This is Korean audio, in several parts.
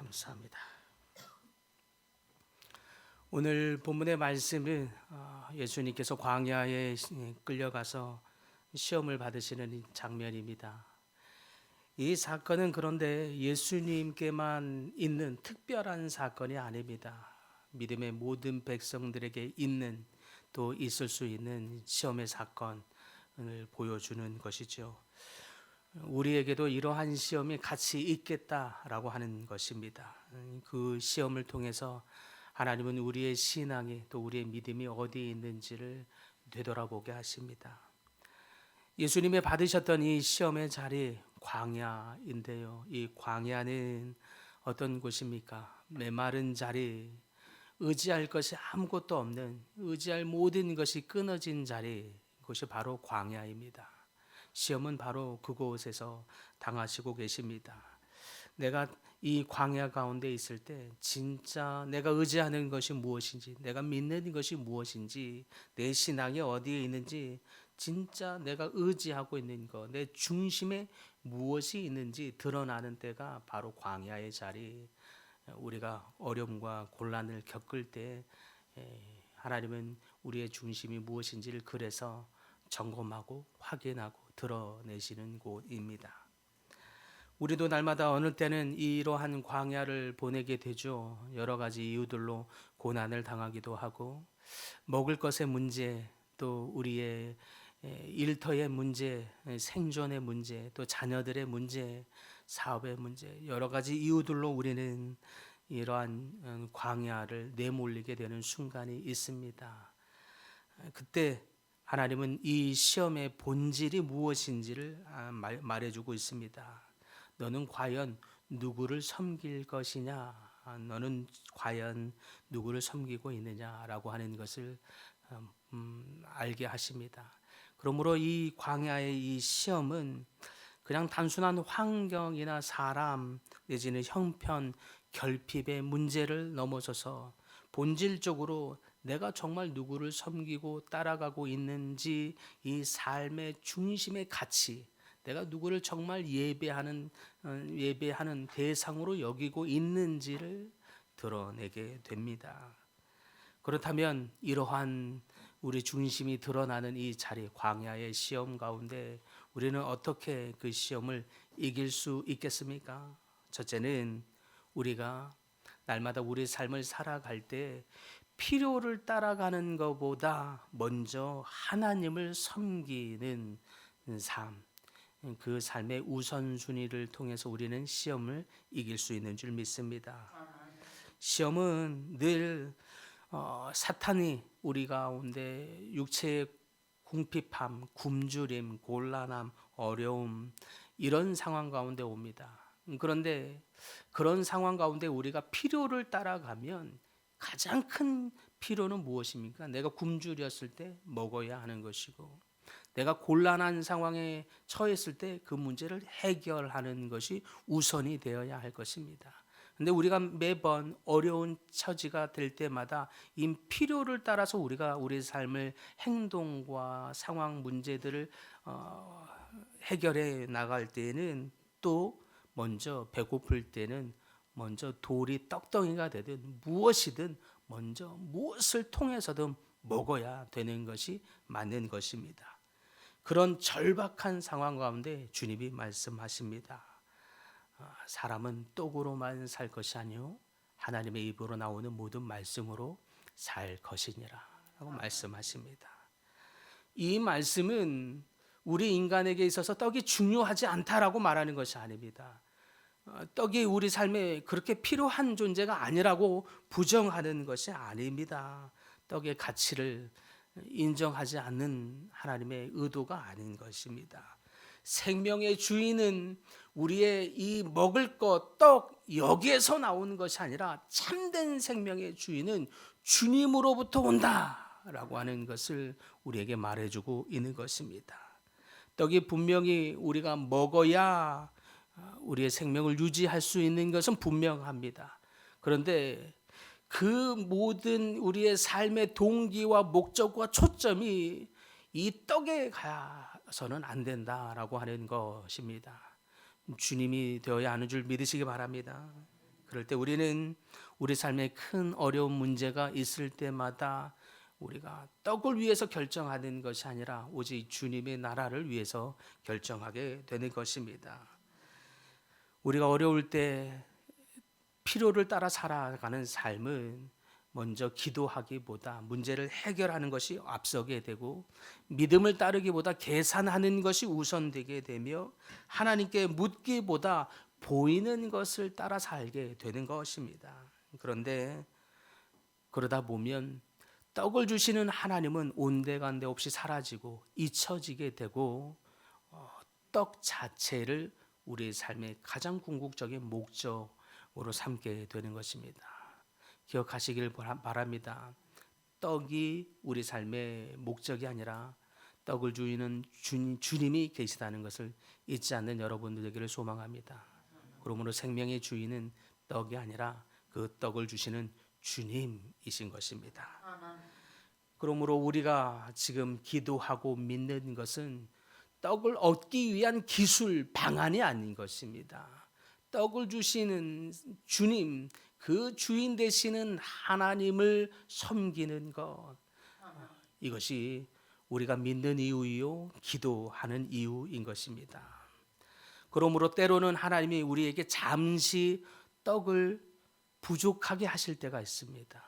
감사합니다. 오늘 본문의 말씀은 예수님께서 광야에 끌려가서 시험을 받으시는 이 장면입니다. 이 사건은 그런데 예수님께만 있는 특별한 사건이 아닙니다. 믿음의 모든 백성들에게 있는 또 있을 수 있는 시험의 사건을 보여주는 것이죠. 우리에게도 이러한 시험이 같이 있겠다라고 하는 것입니다. 그 시험을 통해서 하나님은 우리의 신앙이 또 우리의 믿음이 어디에 있는지를 되돌아보게 하십니다. 예수님이 받으셨던 이 시험의 자리 광야인데요. 이 광야는 어떤 곳입니까? 메마른 자리, 의지할 것이 아무것도 없는, 의지할 모든 것이 끊어진 자리, 그것이 바로 광야입니다. 시험은 바로 그곳에서 당하시고 계십니다. 내가 이 광야 가운데 있을 때 진짜 내가 의지하는 것이 무엇인지, 내가 믿는 것이 무엇인지, 내 신앙이 어디에 있는지, 진짜 내가 의지하고 있는 것, 내 중심에 무엇이 있는지 드러나는 때가 바로 광야의 자리. 우리가 어려움과 곤란을 겪을 때 하나님은 우리의 중심이 무엇인지를 그래서 점검하고 확인하고 드러내시는 곳입니다. 우리도 날마다 어느 때는 이러한 광야를 보내게 되죠. 여러 가지 이유들로 고난을 당하기도 하고, 먹을 것의 문제, 또 우리의 일터의 문제, 생존의 문제, 또 자녀들의 문제, 사업의 문제, 여러 가지 이유들로 우리는 이러한 광야를 내몰리게 되는 순간이 있습니다. 그때 하나님은 이 시험의 본질이 무엇인지를 말해주고 있습니다. 너는 과연 누구를 섬길 것이냐? 너는 과연 누구를 섬기고 있느냐라고 하는 것을 알게 하십니다. 그러므로 이 광야의 이 시험은 그냥 단순한 환경이나 사람 내지는 형편, 결핍의 문제를 넘어서서 본질적으로 내가 정말 누구를 섬기고 따라가고 있는지, 이 삶의 중심의 가치, 내가 누구를 정말 예배하는 대상으로 여기고 있는지를 드러내게 됩니다. 그렇다면 이러한 우리 중심이 드러나는 이 자리, 광야의 시험 가운데 우리는 어떻게 그 시험을 이길 수 있겠습니까? 첫째는 우리가 날마다 우리 삶을 살아갈 때 필요를 따라가는 것보다 먼저 하나님을 섬기는 삶, 그 삶의 우선순위를 통해서 우리는 시험을 이길 수 있는 줄 믿습니다. 시험은 늘 사탄이 우리 가운데 육체의 궁핍함, 굶주림, 곤란함, 어려움 이런 상황 가운데 옵니다. 그런데 그런 상황 가운데 우리가 필요를 따라가면 가장 큰 필요는 무엇입니까? 내가 굶주렸을 때 먹어야 하는 것이고, 내가 곤란한 상황에 처했을 때 그 문제를 해결하는 것이 우선이 되어야 할 것입니다. 근데 우리가 매번 어려운 처지가 될 때마다 이 필요를 따라서 우리가 우리의 삶을 행동과 상황 문제들을 해결해 나갈 때는 또 먼저 배고플 때는 먼저 돌이 떡덩이가 되든 무엇이든 먼저 무엇을 통해서든 먹어야 되는 것이 맞는 것입니다. 그런 절박한 상황 가운데 주님이 말씀하십니다. 사람은 떡으로만 살 것이 아니요 하나님의 입으로 나오는 모든 말씀으로 살 것이니라 라고 말씀하십니다. 이 말씀은 우리 인간에게 있어서 떡이 중요하지 않다라고 말하는 것이 아닙니다. 떡이 우리 삶에 그렇게 필요한 존재가 아니라고 부정하는 것이 아닙니다. 떡의 가치를 인정하지 않는 하나님의 의도가 아닌 것입니다. 생명의 주인은 우리의 이 먹을 것, 떡 여기에서 나오는 것이 아니라 참된 생명의 주인은 주님으로부터 온다라고 하는 것을 우리에게 말해주고 있는 것입니다. 떡이 분명히 우리가 먹어야 우리의 생명을 유지할 수 있는 것은 분명합니다. 그런데 그 모든 우리의 삶의 동기와 목적과 초점이 이 떡에 가서는 안 된다라고 하는 것입니다. 주님이 되어야 하는 줄 믿으시기 바랍니다. 그럴 때 우리는 우리 삶에 큰 어려운 문제가 있을 때마다 우리가 떡을 위해서 결정하는 것이 아니라 오직 주님의 나라를 위해서 결정하게 되는 것입니다. 우리가 어려울 때 필요를 따라 살아가는 삶은 먼저 기도하기보다 문제를 해결하는 것이 앞서게 되고 믿음을 따르기보다 계산하는 것이 우선되게 되며 하나님께 묻기보다 보이는 것을 따라 살게 되는 것입니다. 그런데 그러다 보면 떡을 주시는 하나님은 온데간데 없이 사라지고 잊혀지게 되고 떡 자체를 우리의 삶의 가장 궁극적인 목적으로 삼게 되는 것입니다. 기억하시길 바랍니다. 떡이 우리 삶의 목적이 아니라 떡을 주시는 주님이 계시다는 것을 잊지 않는 여러분들 되기를 소망합니다. 그러므로 생명의 주인은 떡이 아니라 그 떡을 주시는 주님이신 것입니다. 그러므로 우리가 지금 기도하고 믿는 것은 떡을 얻기 위한 기술 방안이 아닌 것입니다. 떡을 주시는 주님, 그 주인 되시는 하나님을 섬기는 것, 이것이 우리가 믿는 이유이요 기도하는 이유인 것입니다. 그러므로 때로는 하나님이 우리에게 잠시 떡을 부족하게 하실 때가 있습니다.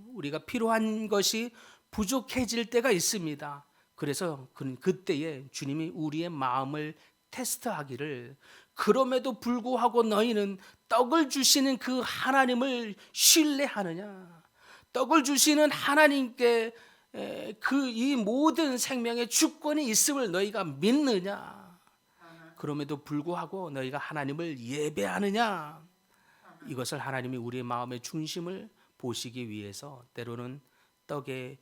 우리가 필요한 것이 부족해질 때가 있습니다. 그래서 그때에 주님이 우리의 마음을 테스트하기를, 그럼에도 불구하고 너희는 떡을 주시는 그 하나님을 신뢰하느냐, 떡을 주시는 하나님께 그 이 모든 생명의 주권이 있음을 너희가 믿느냐, 그럼에도 불구하고 너희가 하나님을 예배하느냐. 이것을 하나님이 우리의 마음의 중심을 보시기 위해서 때로는 떡에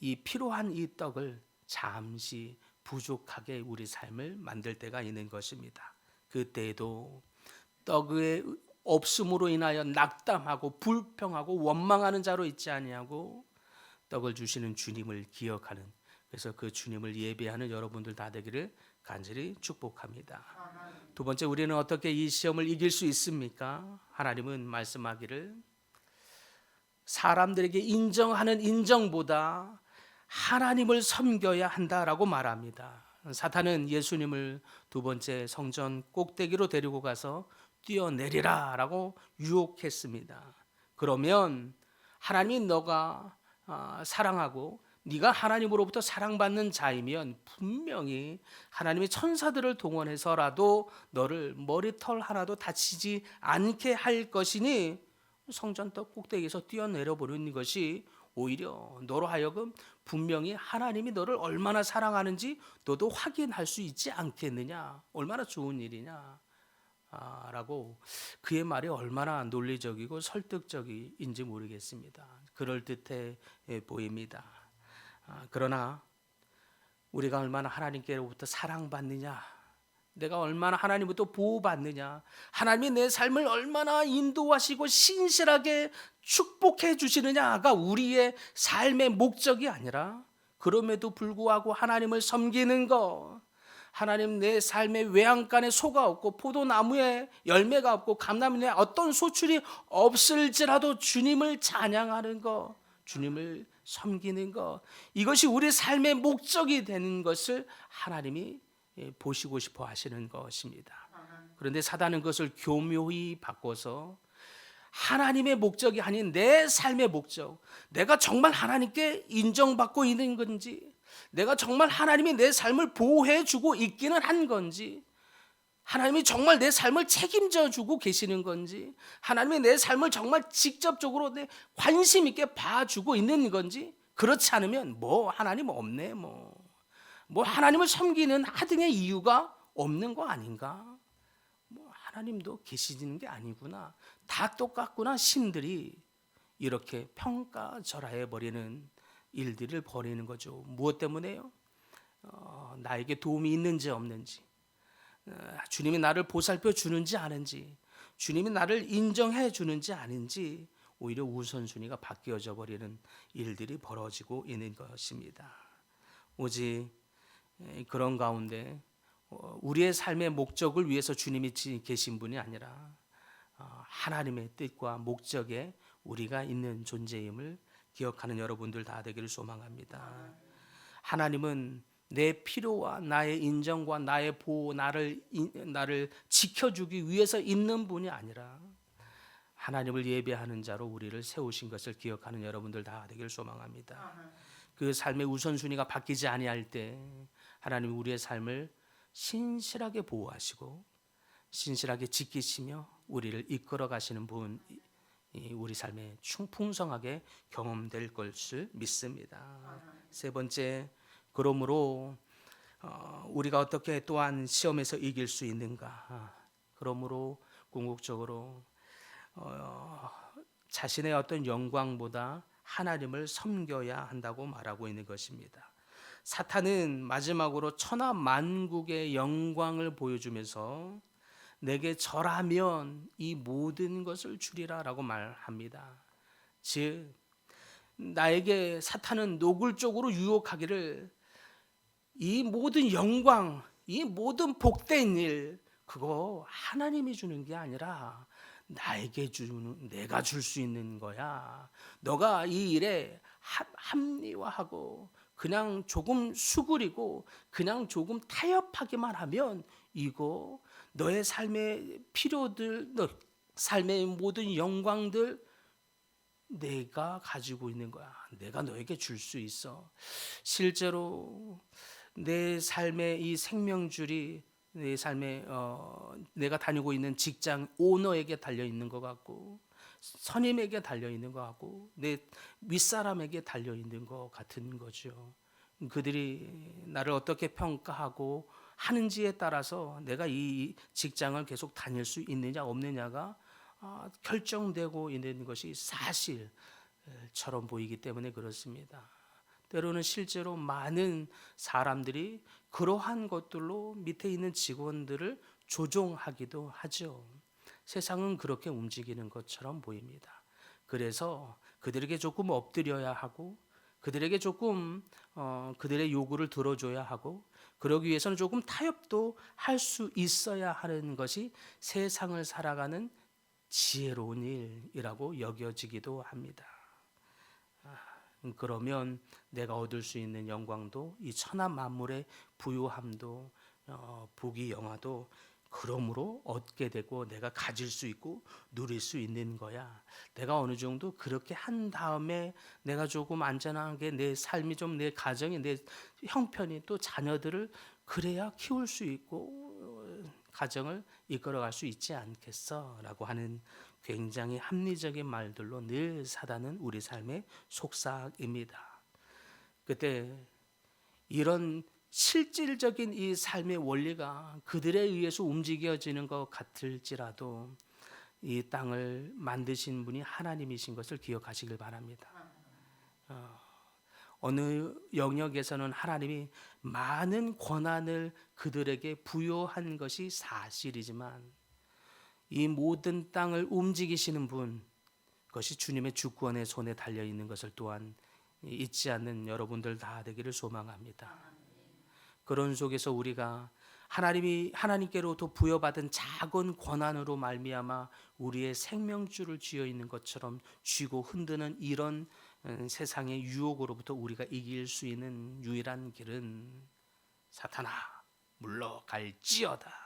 이 필요한 이 떡을 잠시 부족하게 우리 삶을 만들 때가 있는 것입니다. 그때에도 떡의 없음으로 인하여 낙담하고 불평하고 원망하는 자로 있지 아니하고 떡을 주시는 주님을 기억하는, 그래서 그 주님을 예배하는 여러분들 다 되기를 간절히 축복합니다. 두 번째, 우리는 어떻게 이 시험을 이길 수 있습니까? 하나님은 말씀하기를 사람들에게 인정하는 인정보다 하나님을 섬겨야 한다라고 말합니다. 사탄은 예수님을 두 번째 성전 꼭대기로 데리고 가서 뛰어내리라 라고 유혹했습니다. 그러면 하나님이 너가 사랑하고 네가 하나님으로부터 사랑받는 자이면 분명히 하나님의 천사들을 동원해서라도 너를 머리털 하나도 다치지 않게 할 것이니 성전떡 꼭대기에서 뛰어내려 버리는 것이 오히려 너로 하여금 분명히 하나님이 너를 얼마나 사랑하는지 너도 확인할 수 있지 않겠느냐, 얼마나 좋은 일이냐 라고, 그의 말이 얼마나 논리적이고 설득적인지 모르겠습니다. 그럴듯해 보입니다. 그러나 우리가 얼마나 하나님께로부터 사랑받느냐, 내가 얼마나 하나님부터 보호받느냐, 하나님이 내 삶을 얼마나 인도하시고 신실하게 축복해 주시느냐가 우리의 삶의 목적이 아니라, 그럼에도 불구하고 하나님을 섬기는 것, 하나님 내 삶의 외양간에 소가 없고 포도나무에 열매가 없고 감나무에 어떤 소출이 없을지라도 주님을 찬양하는 것, 주님을 섬기는 것, 이것이 우리 삶의 목적이 되는 것을 하나님이 보시고 싶어 하시는 것입니다. 그런데 사단은 그것을 교묘히 바꿔서 하나님의 목적이 아닌 내 삶의 목적, 내가 정말 하나님께 인정받고 있는 건지, 내가 정말 하나님이 내 삶을 보호해 주고 있기는 한 건지, 하나님이 정말 내 삶을 책임져 주고 계시는 건지, 하나님이 내 삶을 정말 직접적으로 내 관심 있게 봐주고 있는 건지, 그렇지 않으면 하나님 없네, 뭐 하나님을 섬기는 하등의 이유가 없는 거 아닌가, 하나님도 계시는 게 아니구나, 다 똑같구나, 신들이 이렇게 평가절하해 버리는 일들을 벌이는 거죠. 무엇 때문에요? 나에게 도움이 있는지 없는지, 주님이 나를 보살펴 주는지 아는지, 주님이 나를 인정해 주는지 아닌지, 오히려 우선순위가 바뀌어져 버리는 일들이 벌어지고 있는 것입니다. 오직 그런 가운데 우리의 삶의 목적을 위해서 주님이 계신 분이 아니라 하나님의 뜻과 목적에 우리가 있는 존재임을 기억하는 여러분들 다 되기를 소망합니다. 하나님은 내 필요와 나의 인정과 나의 보호, 나를 지켜주기 위해서 있는 분이 아니라 하나님을 예배하는 자로 우리를 세우신 것을 기억하는 여러분들 다 되기를 소망합니다. 그 삶의 우선순위가 바뀌지 아니할 때 하나님 우리의 삶을 신실하게 보호하시고 신실하게 지키시며 우리를 이끌어 가시는 분, 우리 삶에 충풍성하게 경험될 것을 믿습니다. 세 번째, 그러므로 우리가 어떻게 또한 시험에서 이길 수 있는가? 그러므로 궁극적으로 자신의 어떤 영광보다 하나님을 섬겨야 한다고 말하고 있는 것입니다. 사탄은 마지막으로 천하 만국의 영광을 보여주면서 내게 절하면 이 모든 것을 주리라라고 말합니다. 즉 나에게 사탄은 노골적으로 유혹하기를 이 모든 영광, 이 모든 복된 일 그거 하나님이 주는 게 아니라 나에게 주는 내가 줄 수 있는 거야. 너가 이 일에 합리화하고 그냥 조금 수그리고 그냥 조금 타협하기만 하면 이거 너의 삶의 필요들, 너 삶의 모든 영광들 내가 가지고 있는 거야. 내가 너에게 줄 수 있어. 실제로 내 삶의 이 생명줄이 내 삶의 내가 다니고 있는 직장 오너에게 달려 있는 것 같고 선임에게 달려 있는 것 같고 내 윗사람에게 달려 있는 것 같은 거죠. 그들이 나를 어떻게 평가하고 하는지에 따라서 내가 이 직장을 계속 다닐 수 있느냐 없느냐가 결정되고 있는 것이 사실처럼 보이기 때문에 그렇습니다. 때로는 실제로 많은 사람들이 그러한 것들로 밑에 있는 직원들을 조종하기도 하죠. 세상은 그렇게 움직이는 것처럼 보입니다. 그래서 그들에게 조금 엎드려야 하고 그들에게 조금 그들의 요구를 들어줘야 하고 그러기 위해서는 조금 타협도 할 수 있어야 하는 것이 세상을 살아가는 지혜로운 일이라고 여겨지기도 합니다. 그러면 내가 얻을 수 있는 영광도 이 천하 만물의 부유함도 복이 영화도 그러므로 얻게 되고 내가 가질 수 있고 누릴 수 있는 거야. 내가 어느 정도 그렇게 한 다음에 내가 조금 안전하게 내 삶이 좀 내 가정이 내 형편이 또 자녀들을 그래야 키울 수 있고 가정을 이끌어갈 수 있지 않겠어라고 하는 굉장히 합리적인 말들로 늘 사단은 우리 삶의 속삭입니다. 그때 이런 실질적인 이 삶의 원리가 그들에 의해서 움직여지는 것 같을지라도 이 땅을 만드신 분이 하나님이신 것을 기억하시길 바랍니다. 어느 영역에서는 하나님이 많은 권한을 그들에게 부여한 것이 사실이지만 이 모든 땅을 움직이시는 분, 그것이 주님의 주권의 손에 달려 있는 것을 또한 잊지 않는 여러분들 다 되기를 소망합니다. 그런 속에서 우리가 하나님께로부터 부여받은 작은 권한으로 말미암아 우리의 생명줄을 쥐어 있는 것처럼 쥐고 흔드는 이런 세상의 유혹으로부터 우리가 이길 수 있는 유일한 길은 사탄아 물러갈지어다.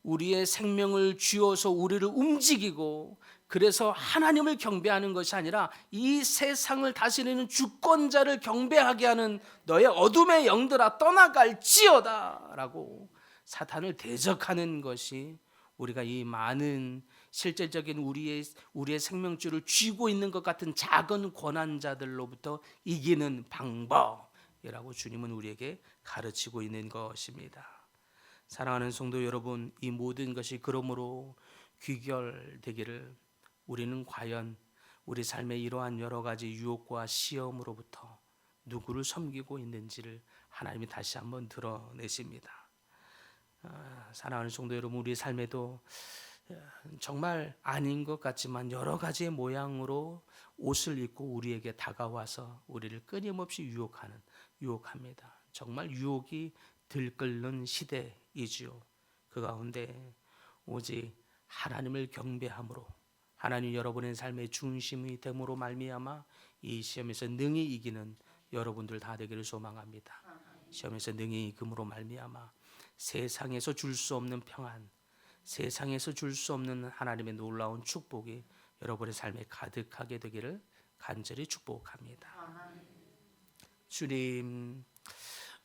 우리의 생명을 쥐어서 우리를 움직이고 그래서 하나님을 경배하는 것이 아니라 이 세상을 다스리는 주권자를 경배하게 하는 너의 어둠의 영들아 떠나갈지어다 라고 사탄을 대적하는 것이 우리가 이 많은 실질적인 우리의 생명줄을 쥐고 있는 것 같은 작은 권한자들로부터 이기는 방법이라고 주님은 우리에게 가르치고 있는 것입니다. 사랑하는 성도 여러분, 이 모든 것이 그러므로 귀결되기를 우리는 과연 우리 삶의 이러한 여러 가지 유혹과 시험으로부터 누구를 섬기고 있는지를 하나님이 다시 한번 드러내십니다. 사랑하는 성도 여러분, 우리 삶에도 정말 아닌 것 같지만 여러 가지의 모양으로 옷을 입고 우리에게 다가와서 우리를 끊임없이 유혹합니다. 정말 유혹이 들끓는 시대이지요. 그 가운데 오직 하나님을 경배함으로 하나님 여러분의 삶의 중심이 됨으로 말미암아 이 시험에서 능히 이기는 여러분들 다 되기를 소망합니다. 시험에서 능히 이김으로 말미암아 세상에서 줄 수 없는 평안, 세상에서 줄 수 없는 하나님의 놀라운 축복이 여러분의 삶에 가득하게 되기를 간절히 축복합니다. 주님,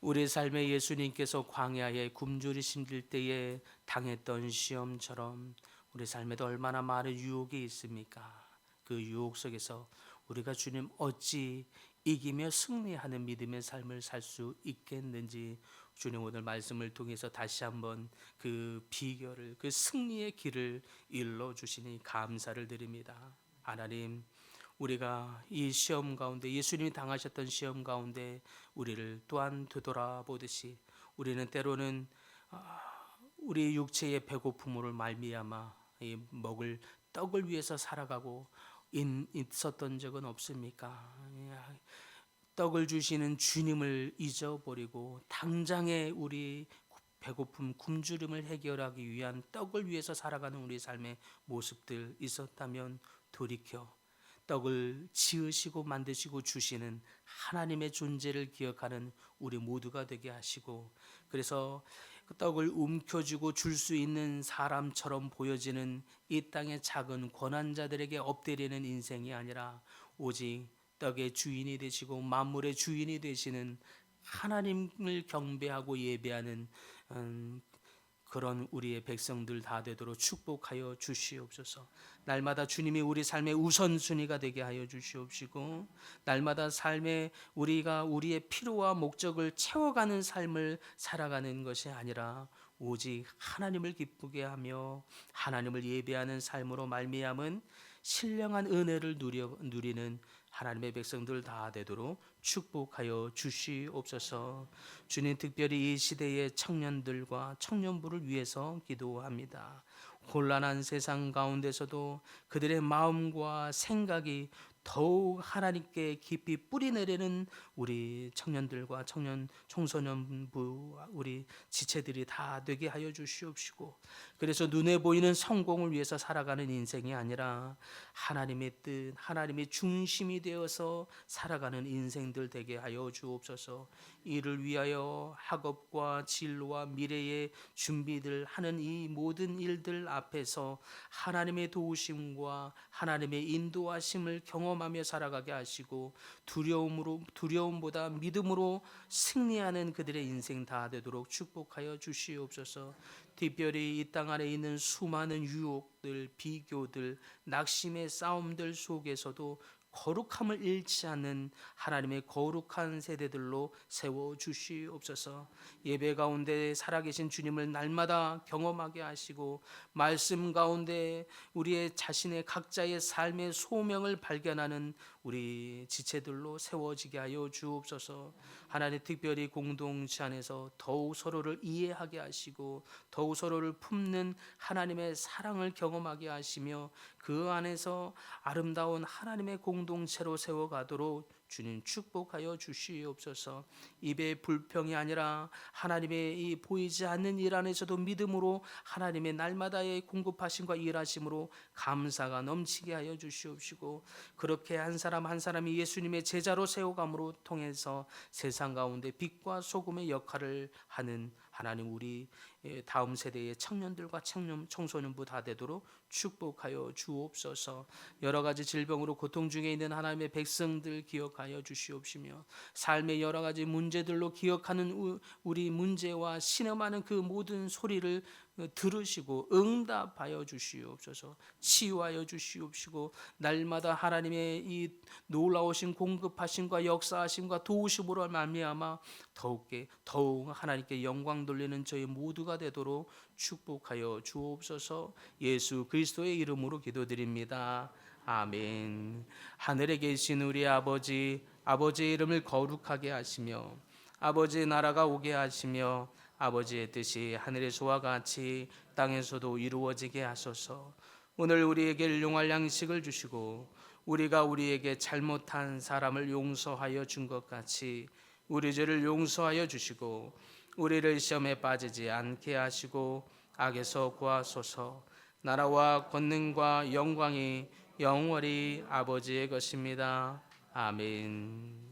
우리 삶에 예수님께서 광야에 굶주리 심길 때에 당했던 시험처럼 우리 삶에도 얼마나 많은 유혹이 있습니까? 그 유혹 속에서 우리가 주님 어찌 이기며 승리하는 믿음의 삶을 살 수 있겠는지 주님 오늘 말씀을 통해서 다시 한번 그 비결을, 그 승리의 길을 일러 주시니 감사를 드립니다. 하나님, 우리가 이 시험 가운데, 예수님이 당하셨던 시험 가운데 우리를 또한 되돌아보듯이 우리는 때로는 우리 육체의 배고픔으로 말미암아 이 먹을 떡을 위해서 살아가고 있었던 적은 없습니까? 떡을 주시는 주님을 잊어버리고 당장에 우리 배고픔, 굶주림을 해결하기 위한 떡을 위해서 살아가는 우리 삶의 모습들 있었다면 돌이켜 떡을 지으시고 만드시고 주시는 하나님의 존재를 기억하는 우리 모두가 되게 하시고, 그래서 그 떡을 움켜쥐고 줄 수 있는 사람처럼 보여지는 이 땅의 작은 권한자들에게 엎드리는 인생이 아니라 오직 떡의 주인이 되시고 만물의 주인이 되시는 하나님을 경배하고 예배하는 그런 우리의 백성들 다 되도록 축복하여 주시옵소서. 날마다 주님이 우리 삶의 우선순위가 되게 하여 주시옵시고, 날마다 삶에 우리가 우리의 필요와 목적을 채워가는 삶을 살아가는 것이 아니라 오직 하나님을 기쁘게 하며 하나님을 예배하는 삶으로 말미암은 신령한 은혜를 누리는 하나님의 백성들 다 되도록 축복하여 주시옵소서. 주님, 특별히 이 시대의 청년들과 청년부를 위해서 기도합니다. 곤란한 세상 가운데서도 그들의 마음과 생각이 더욱 하나님께 깊이 뿌리내리는 우리 청년들과 청소년부 우리 지체들이 다 되게 하여 주시옵시고, 그래서 눈에 보이는 성공을 위해서 살아가는 인생이 아니라 하나님의 뜻, 하나님의 중심이 되어서 살아가는 인생들 되게 하여 주옵소서. 이를 위하여 학업과 진로와 미래의 준비들 하는 이 모든 일들 앞에서 하나님의 도우심과 하나님의 인도하심을 경험하며 살아가게 하시고, 두려움보다 믿음으로 승리하는 그들의 인생 다 되도록 축복하여 주시옵소서. 특별히 이 땅 안에 있는 수많은 유혹들, 비교들, 낙심의 싸움들 속에서도 거룩함을 잃지 않는 하나님의 거룩한 세대들로 세워 주시옵소서. 예배 가운데 살아계신 주님을 날마다 경험하게 하시고, 말씀 가운데 우리의 자신의 각자의 삶의 소명을 발견하는 우리 지체들로 세워지게 하여 주옵소서. 하나님, 특별히 공동체 안에서 더욱 서로를 이해하게 하시고 더욱 서로를 품는 하나님의 사랑을 경험하게 하시며 그 안에서 아름다운 하나님의 공동체로 세워가도록 주님 축복하여 주시옵소서. 입의 불평이 아니라 하나님의 이 보이지 않는 일 안에서도 믿음으로 하나님의 날마다의 공급하심과 일하심으로 감사가 넘치게 하여 주시옵시고, 그렇게 한 사람 한 사람이 예수님의 제자로 세워감으로 통해서 세상 가운데 빛과 소금의 역할을 하는 하나님, 우리 다음 세대의 청년들과 청소년부 다 되도록 축복하여 주옵소서. 여러 가지 질병으로 고통 중에 있는 하나님의 백성들 기억하여 주시옵시며, 삶의 여러 가지 문제들로 기억하는 우리 문제와 신음하는 그 모든 소리를 들으시고 응답하여 주시옵소서. 치유하여 주시옵시고, 날마다 하나님의 이 놀라우신 공급하심과 역사하심과 도우심으로 말미암아 더욱 하나님께 영광 돌리는 저희 모두가 되도록 축복하여 주옵소서. 예수 그리스도의 이름으로 기도드립니다. 아멘. 하늘에 계신 우리 아버지, 아버지의 이름을 거룩하게 하시며 아버지의 나라가 오게 하시며 아버지의 뜻이 하늘에서와 같이 땅에서도 이루어지게 하소서. 오늘 우리에게 일용할 양식을 주시고 우리가 우리에게 잘못한 사람을 용서하여 준 것 같이 우리 죄를 용서하여 주시고 우리를 시험에 빠지지 않게 하시고 악에서 구하소서. 나라와 권능과 영광이 영원히 아버지의 것입니다. 아멘.